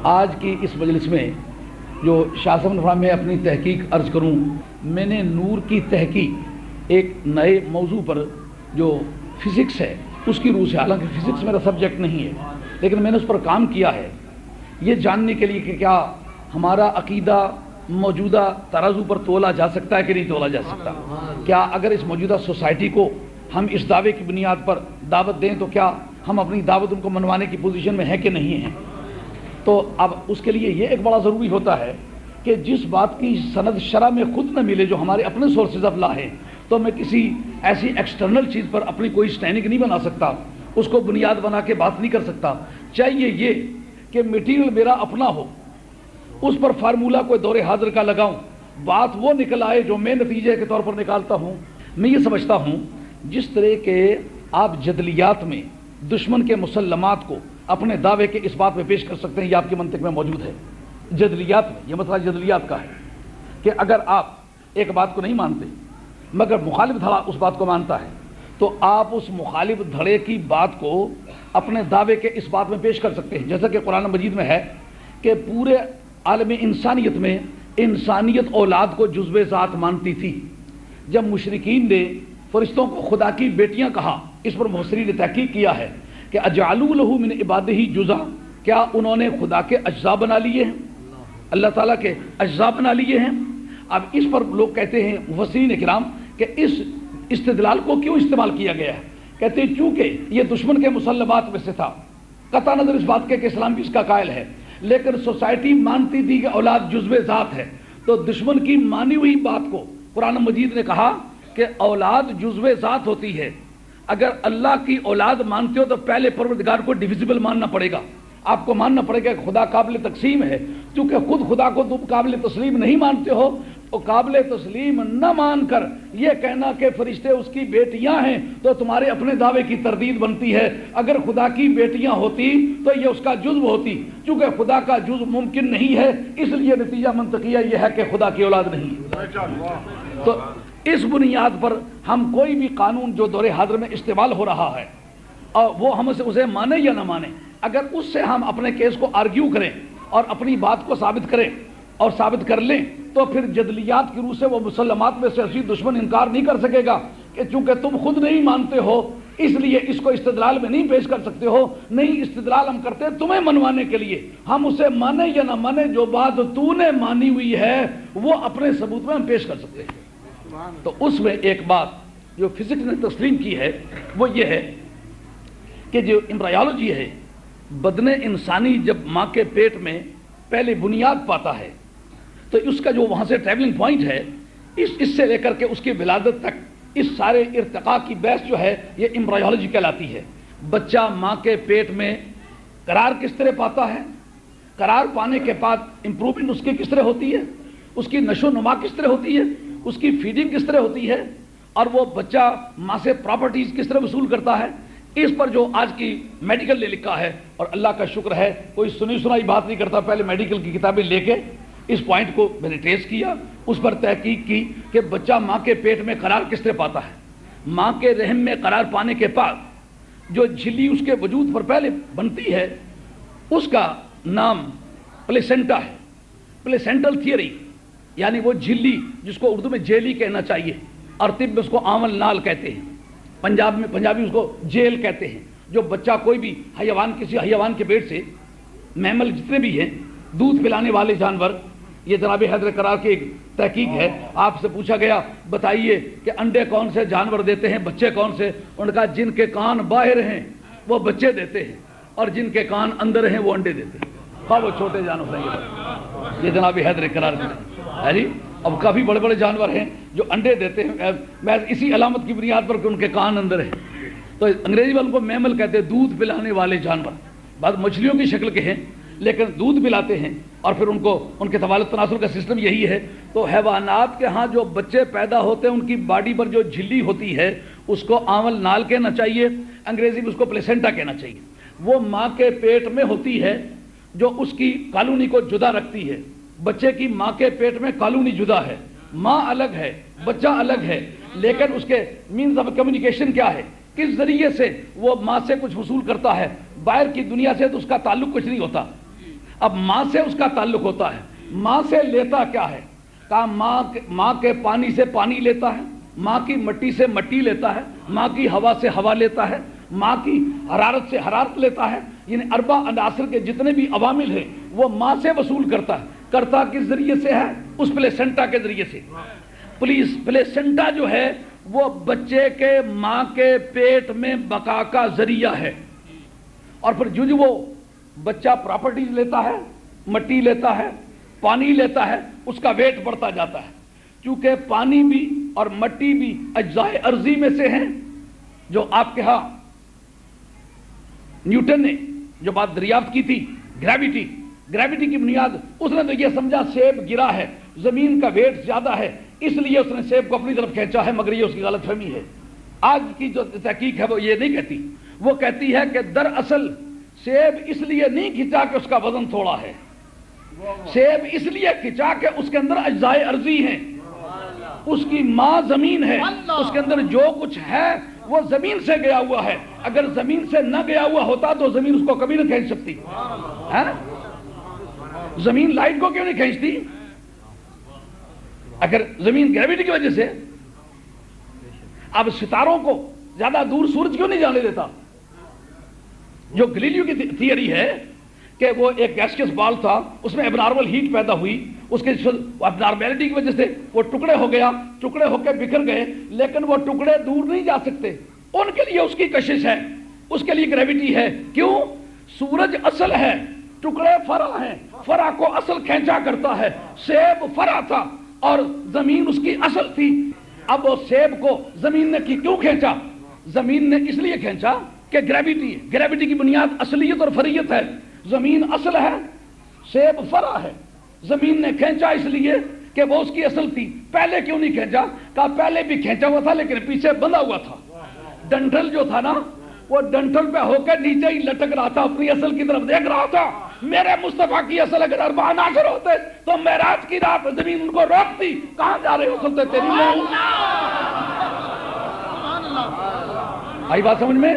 آج کی اس مجلس میں جو شاہ صاحب نے فرمایا میں اپنی تحقیق عرض کروں، میں نے نور کی تحقیق ایک نئے موضوع پر جو فزکس ہے اس کی روح سے، حالانکہ فزکس میرا سبجیکٹ نہیں ہے لیکن میں نے اس پر کام کیا ہے یہ جاننے کے لیے کہ کیا ہمارا عقیدہ موجودہ ترازو پر تولا جا سکتا ہے کہ نہیں تولا جا سکتا، کیا اگر اس موجودہ سوسائٹی کو ہم اس دعوے کی بنیاد پر دعوت دیں تو کیا ہم اپنی دعوت ان کو منوانے کی پوزیشن میں ہیں کہ نہیں ہیں۔ تو اب اس کے لیے یہ ایک بڑا ضروری ہوتا ہے کہ جس بات کی سند شرع میں خود نہ ملے، جو ہمارے اپنے سورسز آف لا ہیں، تو میں کسی ایسی ایکسٹرنل چیز پر اپنی کوئی سٹینڈنگ نہیں بنا سکتا، اس کو بنیاد بنا کے بات نہیں کر سکتا۔ چاہیے یہ کہ میٹیریل میرا اپنا ہو، اس پر فارمولہ کوئی دور حاضر کا لگاؤں، بات وہ نکل آئے جو میں نتیجے کے طور پر نکالتا ہوں۔ میں یہ سمجھتا ہوں جس طرح کے آپ جدلیات میں دشمن کے مسلمات کو اپنے دعوے کے اس بات میں پیش کر سکتے ہیں، یہ آپ کی منطق میں موجود ہے۔ جدلیات میں یہ مسئلہ جدلیات کا ہے کہ اگر آپ ایک بات کو نہیں مانتے مگر مخالف دھڑا اس بات کو مانتا ہے تو آپ اس مخالف دھڑے کی بات کو اپنے دعوے کے اس بات میں پیش کر سکتے ہیں، جیسا کہ قرآن مجید میں ہے کہ پورے عالم انسانیت میں انسانیت اولاد کو جزو ذات مانتی تھی۔ جب مشرکین نے فرشتوں کو خدا کی بیٹیاں کہا، اس پر مفسرین نے تحقیق کیا ہے کہ اجعلوا لہ من عبادہ جزءا، کیا انہوں نے خدا کے اجزاء بنا لیے ہیں، اللہ تعالیٰ کے اجزاء بنا لیے ہیں۔ اب اس پر لوگ کہتے ہیں مفسرین کرام کہ اس استدلال کو کیوں استعمال کیا گیا ہے، کہتے ہیں چونکہ یہ دشمن کے مسلمات میں سے تھا، قطع نظر اس بات کے کہ اسلام بھی اس کا قائل ہے، لیکن سوسائٹی مانتی تھی کہ اولاد جزو ذات ہے، تو دشمن کی مانی ہوئی بات کو قرآن مجید نے کہا کہ اولاد جزو ذات ہوتی ہے، اگر اللہ کی اولاد مانتے ہو تو پہلے پروردگار کو ڈیویزیبل ماننا پڑے گا، آپ کو ماننا پڑے گا کہ خدا قابل تقسیم ہے۔ چونکہ خود خدا کو تم قابل تسلیم نہیں مانتے ہو تو قابل تسلیم نہ مان کر یہ کہنا کہ فرشتے اس کی بیٹیاں ہیں تو تمہارے اپنے دعوے کی تردید بنتی ہے۔ اگر خدا کی بیٹیاں ہوتی تو یہ اس کا جزو ہوتی، چونکہ خدا کا جزو ممکن نہیں ہے، اس لیے نتیجہ منطقیہ یہ ہے کہ خدا کی اولاد نہیں۔ تو اس بنیاد پر ہم کوئی بھی قانون جو دور حاضر میں استعمال ہو رہا ہے اور وہ ہم اسے مانیں یا نہ مانیں، اگر اس سے ہم اپنے کیس کو آرگیو کریں اور اپنی بات کو ثابت کریں اور ثابت کر لیں تو پھر جدلیات کی روح سے وہ مسلمات میں سے اسی دشمن انکار نہیں کر سکے گا کہ چونکہ تم خود نہیں مانتے ہو اس لیے اس کو استدلال میں نہیں پیش کر سکتے ہو۔ نہیں، استدلال ہم کرتے ہیں تمہیں منوانے کے لیے، ہم اسے مانیں یا نہ مانیں، جو بات تو نے مانی ہوئی ہے وہ اپنے ثبوت میں ہم پیش کر سکتے ہیں۔ تو اس میں ایک بات جو فزکس نے تسلیم کی ہے وہ یہ ہے کہ جو امبرایولوجی ہے، بدن انسانی جب ماں کے پیٹ میں پہلے بنیاد پاتا ہے تو اس کا جو وہاں سے ٹریولنگ پوائنٹ ہے، اس سے لے کر کے اس کی ولادت تک اس سارے ارتقاء کی بحث جو ہے یہ امبرایولوجی کہلاتی ہے۔ بچہ ماں کے پیٹ میں قرار کس طرح پاتا ہے، قرار پانے کے بعد امپروومنٹ اس کی کس طرح ہوتی ہے، اس کی نشو و نما کس طرح ہوتی ہے، اس کی فیڈنگ کس طرح ہوتی ہے، اور وہ بچہ ماں سے پراپرٹیز کس طرح وصول کرتا ہے، اس پر جو آج کی میڈیکل نے لکھا ہے، اور اللہ کا شکر ہے کوئی سنی سنائی بات نہیں کرتا، پہلے میڈیکل کی کتابیں لے کے اس پوائنٹ کو میں نے ٹریس کیا، اس پر تحقیق کی کہ بچہ ماں کے پیٹ میں قرار کس طرح پاتا ہے۔ ماں کے رحم میں قرار پانے کے بعد جو جھلی اس کے وجود پر پہلے بنتی ہے اس کا نام پلیسنٹا ہے، پلیسنٹل تھیوری، یعنی وہ جھلی جس کو اردو میں جیلی کہنا چاہیے اور طب میں اس کو آمل نال کہتے ہیں، پنجابی اس کو جیل کہتے ہیں۔ جو بچہ کوئی بھی حیوان، کسی حیوان کے پیٹ سے، میمل جتنے بھی ہیں دودھ پلانے والے جانور، یہ جناب حیدر کرار کی ایک تحقیق ہے، آپ سے پوچھا گیا بتائیے کہ انڈے کون سے جانور دیتے ہیں، بچے کون سے، انہوں نے کہا جن کے کان باہر ہیں وہ بچے دیتے ہیں اور جن کے کان اندر ہیں وہ انڈے دیتے ہیں، خواہ وہ چھوٹے جانور ہیں۔ یہ جناب حیدر کرار ہے جی۔ اب کافی بڑے بڑے جانور ہیں جو انڈے دیتے ہیں، میں اسی علامت کی بنیاد پر کہ ان کے کان اندر ہیں، تو انگریزی میں ان کو میمل کہتے ہیں، دودھ پلانے والے جانور۔ بعض مچھلیوں کی شکل کے ہیں لیکن دودھ پلاتے ہیں اور پھر ان کو ان کے توالد تناسل کا سسٹم یہی ہے۔ تو حیوانات کے ہاں جو بچے پیدا ہوتے ہیں ان کی باڈی پر جو جھلی ہوتی ہے اس کو آمل نال کہنا چاہیے، انگریزی میں اس کو پلیسنٹا کہنا چاہیے۔ وہ ماں کے پیٹ میں ہوتی ہے جو اس کی کالونی کو جدا رکھتی ہے۔ بچے کی ماں کے پیٹ میں کالونی جدا ہے، ماں الگ ہے، بچہ الگ ہے، لیکن اس کے مینز آف کمیونیکیشن کیا ہے، کس ذریعے سے وہ ماں سے کچھ وصول کرتا ہے، باہر کی دنیا سے تو اس کا تعلق کچھ نہیں ہوتا۔ اب ماں سے اس کا تعلق ہوتا ہے. ماں سے لیتا کیا ہے؟ کہا ماں کے پانی سے پانی لیتا ہے, ماں کی مٹی سے مٹی لیتا ہے, ماں کی ہوا سے ہوا لیتا ہے, ماں کی حرارت سے حرارت لیتا ہے. یعنی اربع عناصر کے جتنے بھی عوامل ہیں وہ ماں سے وصول کرتا ہے. کرتا کس ذریعے سے ہے؟ اس پلیسنٹا کے ذریعے سے. پلیسنٹا جو ہے وہ بچے کے ماں کے پیٹ میں بقا کا ذریعہ ہے. اور پھر جو وہ بچہ پراپرٹیز لیتا ہے, مٹی لیتا ہے, پانی لیتا ہے, اس کا ویٹ بڑھتا جاتا ہے. کیونکہ پانی بھی اور مٹی بھی اجزاء ارضی میں سے ہیں. جو آپ کے ہاں نیوٹن نے جو بات دریافت کی تھی, گریویٹی کی بنیاد, اس نے تو یہ سمجھا سیب گرا ہے, زمین کا ویٹ زیادہ ہے, اس لیے اس نے سیب کو اپنی طرف کھینچا ہے, مگر یہ اس کی غلط فہمی ہے. آج کی جو تحقیق ہے وہ یہ نہیں کہتی, وہ کہتی ہے کہ دراصل سیب اس لیے نہیں کھینچا کہ اس کا وزن تھوڑا ہے, سیب اس لیے کھینچا کہ اس کے اندر اجزاء ارضی ہیں, اس کی ماں زمین ہے, اس کے اندر جو کچھ ہے وہ زمین سے گیا ہوا ہے. اگر زمین سے نہ گیا ہوا ہوتا تو زمین اس کو کبھی نہ کھینچ سکتی ہے. زمین لائٹ کو کیوں نہیں کھینچتی؟ اگر زمین گریویٹی کی وجہ سے. اب ستاروں کو زیادہ دور سورج کیوں نہیں جانے دیتا؟ جو گلیلیو کی تھیوری ہے کہ وہ ایک گیسیس بال تھا, اس میں ابنارمل ہیٹ پیدا ہوئی, اس کے ابنارمیلٹی کی وجہ سے وہ ٹکڑے ہو گیا, ٹکڑے ہو کے بکھر گئے, لیکن وہ ٹکڑے دور نہیں جا سکتے. ان کے لیے اس کی کشش ہے, اس کے لیے گریویٹی ہے. کیوں؟ سورج اصل ہے, ٹکڑے فرع ہیں, فرع کو اصل کھینچا کرتا ہے. سیب فرع تھا اور زمین اس کی اصل تھی. اب وہ سیب کو زمین نے کیوں کھینچا؟ زمین نے اس لیے کھینچا کہ گریویٹی کی بنیاد اصلیت اور فریت ہے. زمین اصل ہے, سیب فرع ہے. زمین نے کھینچا اس لیے کہ وہ اس کی اصل تھی. پہلے کیوں نہیں کھینچا؟ کہا پہلے بھی کھینچا ہوا تھا لیکن پیچھے بندھا ہوا تھا. ڈنٹل جو تھا نا, وہ ڈنٹل پہ ہو کے نیچے ہی لٹک رہا تھا, اپنی اصل کی طرف دیکھ رہا تھا. میرے مصطفیٰ کی اصل اگر اربع عناصر ہوتے تو معراج کی رات زمین ان کو روکتی. کہاں جا رہے ہو اصل تیری؟ آئی بات سمجھ میں؟